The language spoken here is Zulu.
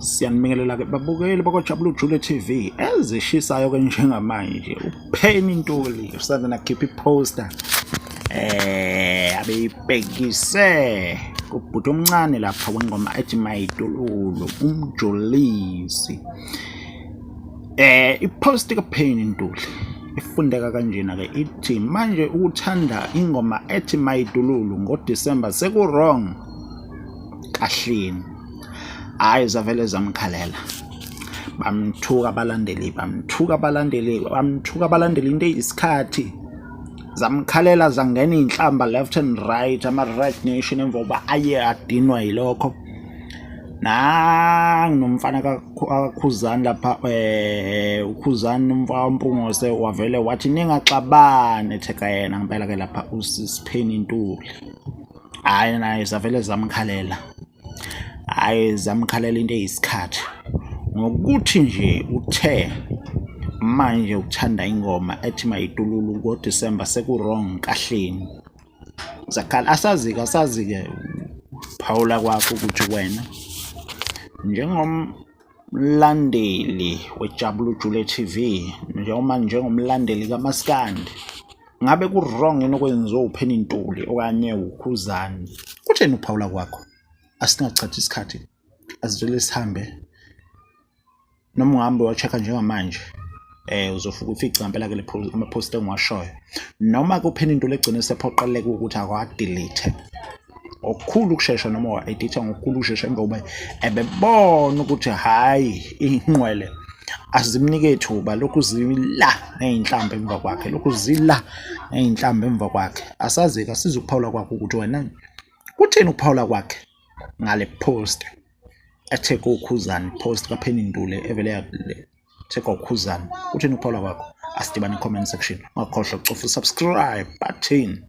Siyanibingelela ke babukeli bakwaJabula Ujule TV ezishisayo ke njengamanje. Upheni Ntuli usanda nakhipha iposter abeyibhekise kubhuti omncane lapha wengoma ethi Mayidululu umjulisi. Ipost kaPheni Ntuli ifundeka kanjena ke ithi manje ukuthanda ingoma ethi Mayidululu ngoDisemba seku-wrong kahleni. Hayi zavele zamkhalela bamthuka abalandeli into isikhathi zamkhalela zangena inhlamba left and right ama-Red Nation emva kokuba aye adinwa yilokho nomfana kaKhuzani lapha uKhuzani umfowamPungose wavele wathi ningaxabane etheka yena ngempela ke lapha uSipheni Ntuli. Hayi naye zavele zamkhalela zamkhalela into eyisikhathi ngokuthi nje uthe manje uthanda ingoma ethi Mayidululu ngoDisemba seku-wrong kahleni. Zakhala asazi-ke phawula kwakho ukuthi wena njengomlandeli weJabula Ujule TV njengomlandeli kaMaskandi ngabe ku-wrong yini okwenziwa uPheni Ntuli okanye uKhuzani? Kutheni uphawula kwakho? Asingachathi isikhathi asivele sihambe noma ungahambe wa-check-a njengamanje uzofika ufice ngempela ke ama-post engiwashoyo noma kuPheni Ntuli egcine sephoqeleka ukuthi akwa-delete okukhulu ukushesha noma wa-editha ngokukhulu ukushesha emva kokuba ebebona ukuthi hhayi inqwele azimnike ithuba lokhu zila ngey'nhlamba emva kwakhe asazi-ke asize ukuphawula kwakhe ukuthi wena kutheni ukuphawula kwakhe ngale post ethekwe uKhuzani, post kaPheni Ntuli evele thekwa uKhuzani. Kutheni ukuphawula kwakho? Asidibane comment section, ungakhohlwa ukucofa i-subscribe button.